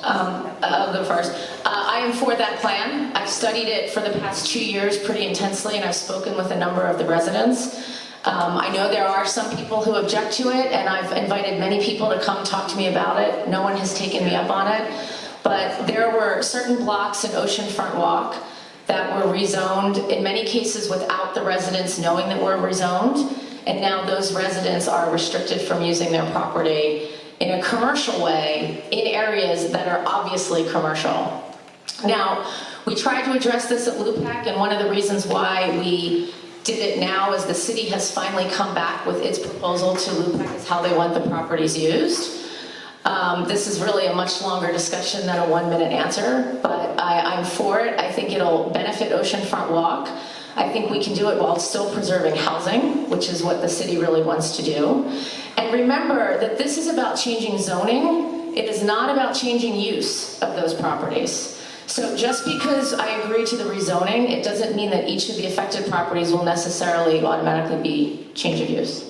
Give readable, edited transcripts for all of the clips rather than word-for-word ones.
I'll go first. I am for that plan. I've studied it for the past 2 years pretty intensely, and I've spoken with a number of the residents. I know there are some people who object to it, and I've invited many people to come talk to me about it. No one has taken me up on it, but there were certain blocks in Oceanfront Walk that were rezoned, in many cases without the residents knowing that we're rezoned, and now those residents are restricted from using their property in a commercial way in areas that are obviously commercial. Now, we tried to address this at LUPAC, and one of the reasons why we did it now is the city has finally come back with its proposal to LUPAC is how they want the properties used. This is really a much longer discussion than a 1-minute answer, but I'm for it. I think it'll benefit Oceanfront Walk. I think we can do it while still preserving housing, which is what the city really wants to do. And remember that this is about changing zoning. It is not about changing use of those properties. So just because I agree to the rezoning, it doesn't mean that each of the affected properties will necessarily automatically be change of use.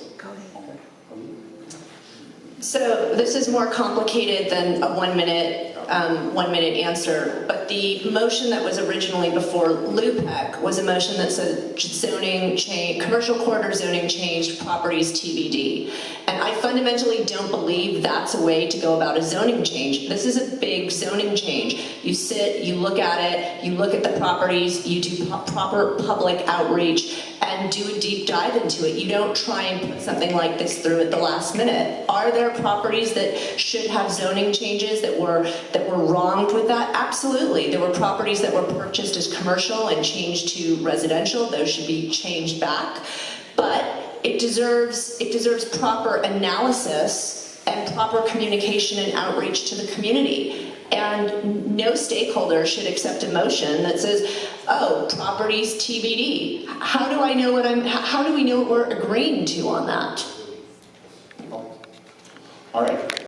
So this is more complicated than a 1-minute answer, but the motion that was originally before LUPAC was a motion that said zoning change, commercial corridor zoning changed, properties TBD. And I fundamentally don't believe that's a way to go about a zoning change. This is a big zoning change. You sit, you look at it, you look at the properties, you do proper public outreach, and do a deep dive into it. You don't try and put something like this through at the last minute. Are there properties that should have zoning changes that were wronged with that? Absolutely. There were properties that were purchased as commercial and changed to residential. Those should be changed back. But it deserves proper analysis and proper communication and outreach to the community. And no stakeholder should accept a motion that says, "Oh, properties TBD." How do I know how do we know what we're agreeing to on that? All right.